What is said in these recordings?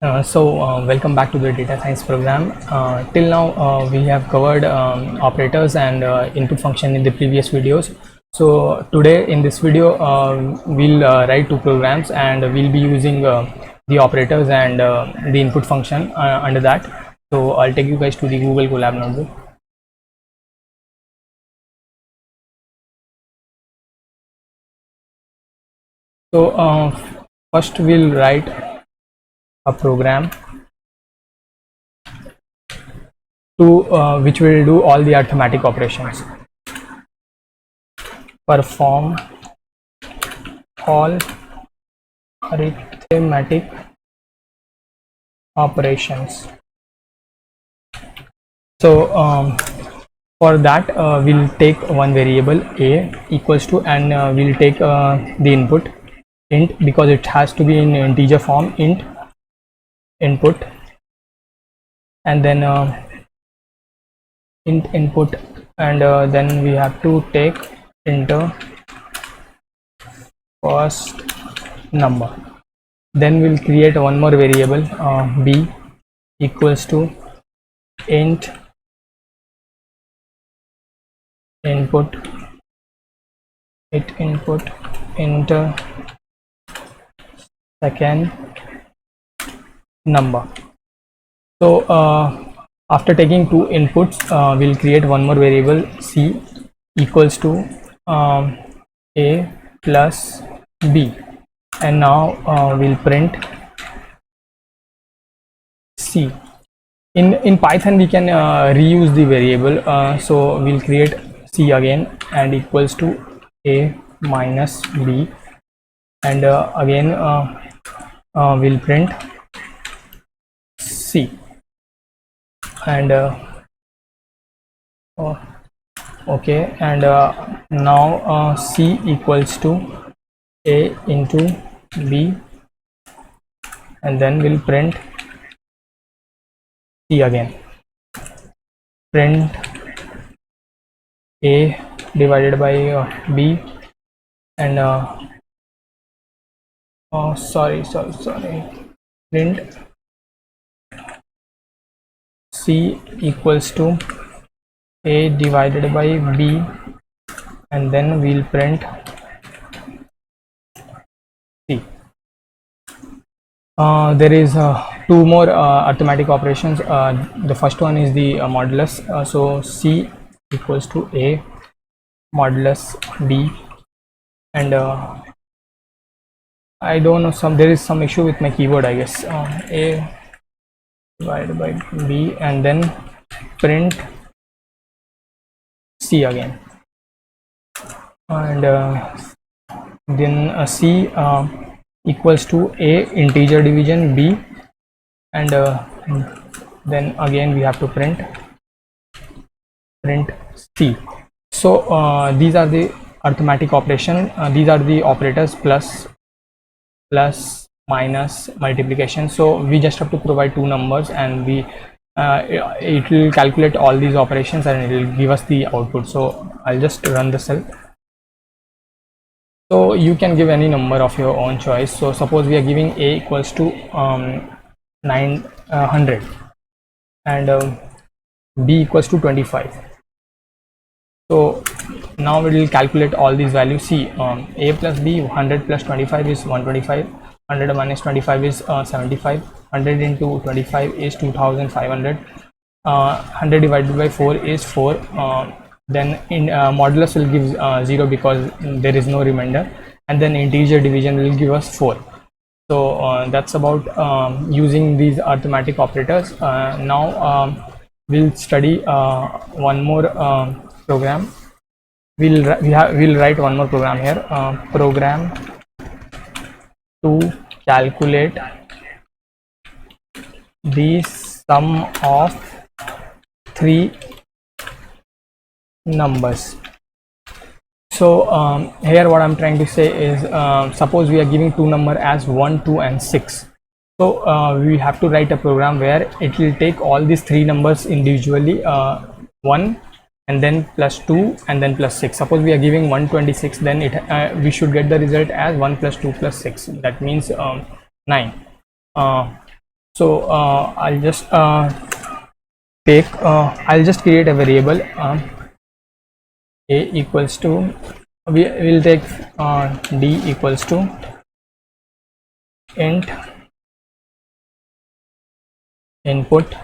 Welcome back to the data science program. Till now, we have covered operators and input function in the previous videos. So today in this video, we'll write two programs and we'll be using the operators and the input function under that. So I'll take you guys to the Google Colab notebook. So first we'll write a program to which will do all the arithmetic operations. Perform all arithmetic operations. So for that we'll take one variable a equals to, and we'll take the input int, because it has to be in integer form, int input, and then int input, and then we have to take enter first number. Then we'll create one more variable b equals to int input, enter second number. So after taking two inputs, we'll create one more variable c equals to a plus b, and now we'll print c. In Python we can reuse the variable, so we'll create c again and equals to a minus b, and again we'll print c, and okay, and now c equals to a into b, and then we'll print c again, print a divided by b, and print c equals to a divided by b, and then we'll print c. There is two more arithmetic operations. The first one is the modulus. So c equals to a modulus b, and I don't know, there is some issue with my keyboard, I guess. A divided by b, and then print c again, and then c equals to a integer division b, and then again we have to print c. So these are the arithmetic operation. These are the operators: plus, minus, multiplication. So we just have to provide two numbers, and it will calculate all these operations and it will give us the output. So I'll just run the cell. So you can give any number of your own choice. So suppose we are giving a equals to 900 and b equals to 25. So now we will calculate all these values. See, a plus b, 100 plus 25 is 125, 100 minus 25 is 75, 100 into 25 is 2500, 100 divided by 4 is 4. Then in modulus will give 0 because there is no remainder, and then integer division will give us 4. So that's about using these arithmetic operators. Now we'll study one more program. We'll write one more program here, program to calculate the sum of three numbers. So here what I'm trying to say is, suppose we are giving two number as 1, 2 and 6. So we have to write a program where it will take all these three numbers individually, 1 and then plus 2 and then plus 6. Suppose we are giving 126, then we should get the result as 1 plus 2 plus 6. That means 9. So I'll just I'll just create a variable a equals to, we will take d equals to int input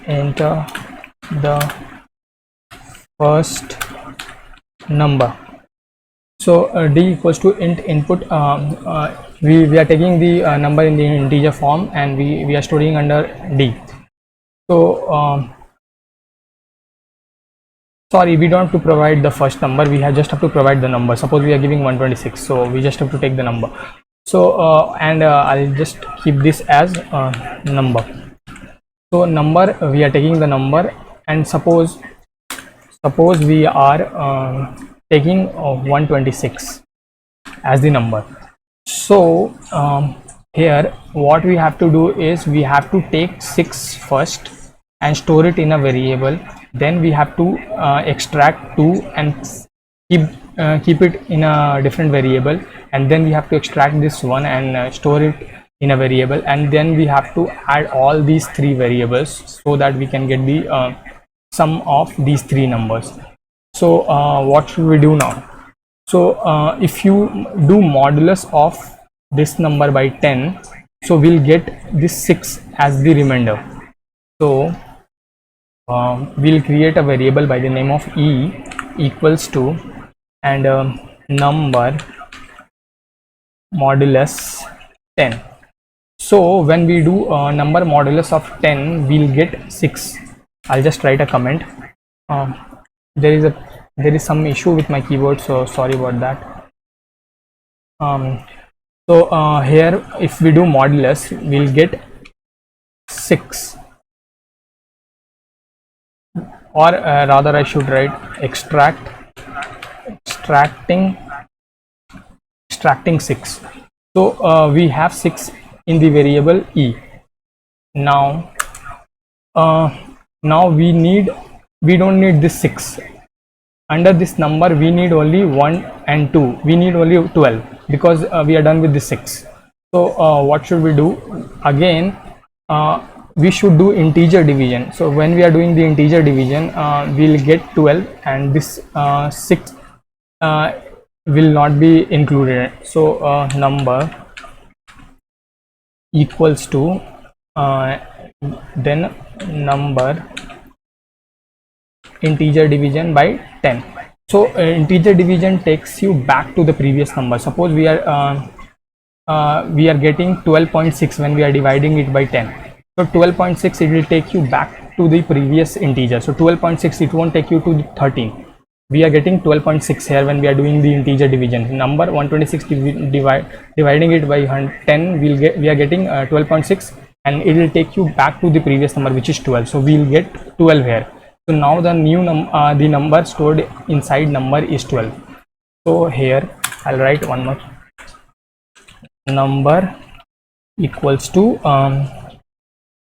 enter the first number. So d equals to int input, we are taking the number in the integer form and we are storing under d. So sorry, we don't have to provide the first number, we just have to provide the number. Suppose we are giving 126, so we just have to take the number. So I'll just keep this as number. So number, we are taking the number, and suppose we are taking 126 as the number. So here what we have to do is we have to take 6 first and store it in a variable, then we have to extract 2 and keep it in a different variable, and then we have to extract this one and store it in a variable, and then we have to add all these 3 variables so that we can get the sum of these 3 numbers. So what should we do now? So if you do modulus of this number by 10, so we'll get this 6 as the remainder. So we'll create a variable by the name of e equals to and number modulus 10. So when we do number modulus of 10, we'll get 6. I'll just write a comment. There is some issue with my keyboard, so sorry about that. So here if we do modulus, we'll get 6, or rather I should write extracting 6. So we have 6 in the variable e. Now we don't need this 6. Under this number we need only 1 and 2, we need only 12 because we are done with the 6. So what should we do? Again we should do integer division. So when we are doing the integer division, we'll get 12 and this 6 will not be included. So number equals to then number integer division by 10. So integer division takes you back to the previous number. Suppose we are getting 12.6 when we are dividing it by 10. So 12.6, it will take you back to the previous integer. So 12.6, it won't take you to 13. We are getting 12.6 here when we are doing the integer division. Number 126 dividing it by 10, we are getting 12.6, and it will take you back to the previous number, which is 12. So we'll get 12 here. So now the new the number stored inside number is 12. So here I'll write one more, number equals to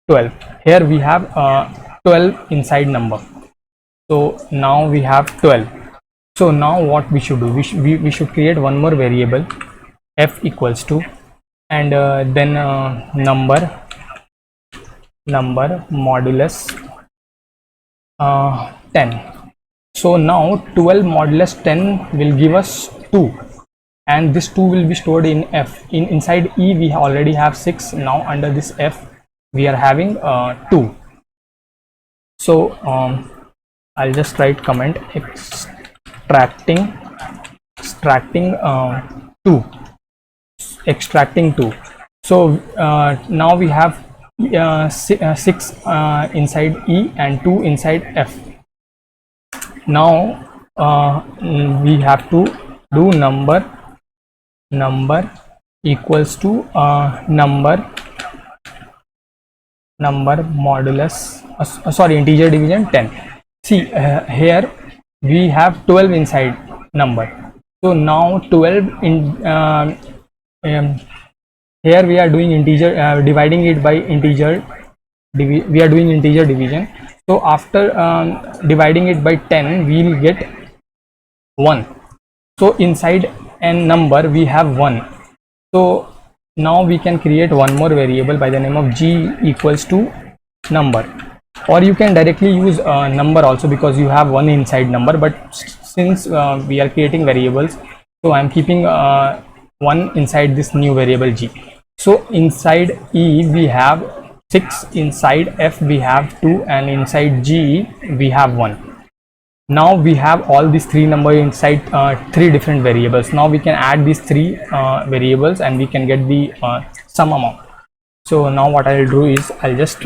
12. Here we have 12 inside number. So now we have 12. So now what we should do, we should create one more variable, f equals to, and then number modulus 10. So now 12 modulus 10 will give us 2, and this 2 will be stored in f. Inside e we already have 6. Now under this f we are having 2. So I'll just write comment extracting 2. So now we have 6 inside e and 2 inside f. Now we have to do number equals to number modulus integer division 10. See here we have 12 inside number. So now 12 in here we are doing integer dividing it by integer, we are doing integer division. So after dividing it by 10, we will get 1. So inside n number we have 1. So now we can create one more variable by the name of g equals to number, or you can directly use number also, because you have one inside number. But since we are creating variables, so I am keeping one inside this new variable g. So inside E we have 6, inside F we have 2, and inside G we have 1. Now we have all these three numbers inside three different variables. Now we can add these three variables and we can get the sum amount. So now what I'll do is I'll just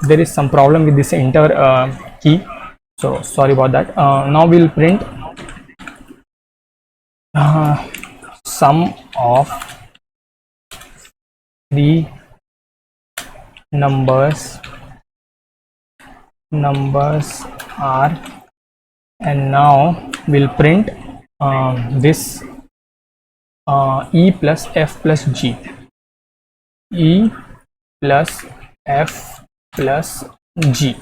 there is some problem with this enter key, so sorry about that. Now we'll print sum of the numbers are, and now we'll print this E plus F plus G, E plus F plus G.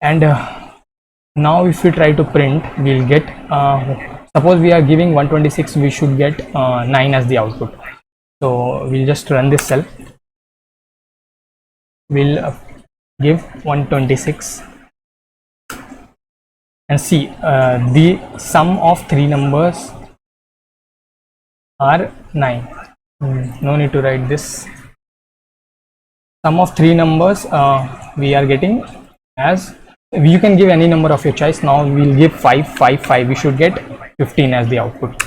And now if we try to print, we'll get suppose we are giving 126, we should get 9 as the output. So we'll just run this cell, we'll give 126 and see the sum of three numbers are 9. No need to write this. Sum of three numbers we are getting as, you can give any number of your choice. Now we'll give 5, 5, 5. We should get 15 as the output.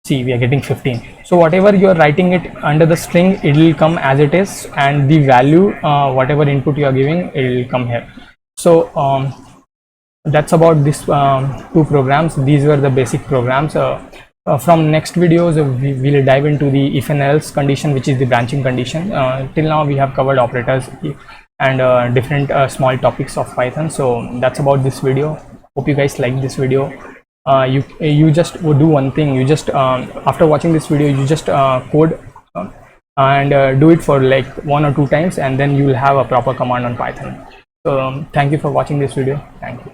See, we are getting 15. So whatever you are writing it under the string, it will come as it is, and the value whatever input you are giving, it will come here. So that's about this two programs. These were the basic programs. From next videos we will dive into the if and else condition, which is the branching condition. Till now we have covered operators and different small topics of Python. So that's about this video. Hope you guys like this video. You just do one thing. You just after watching this video, you just code and do it for like 1 or 2 times, and then you will have a proper command on Python. So thank you for watching this video. Thank you.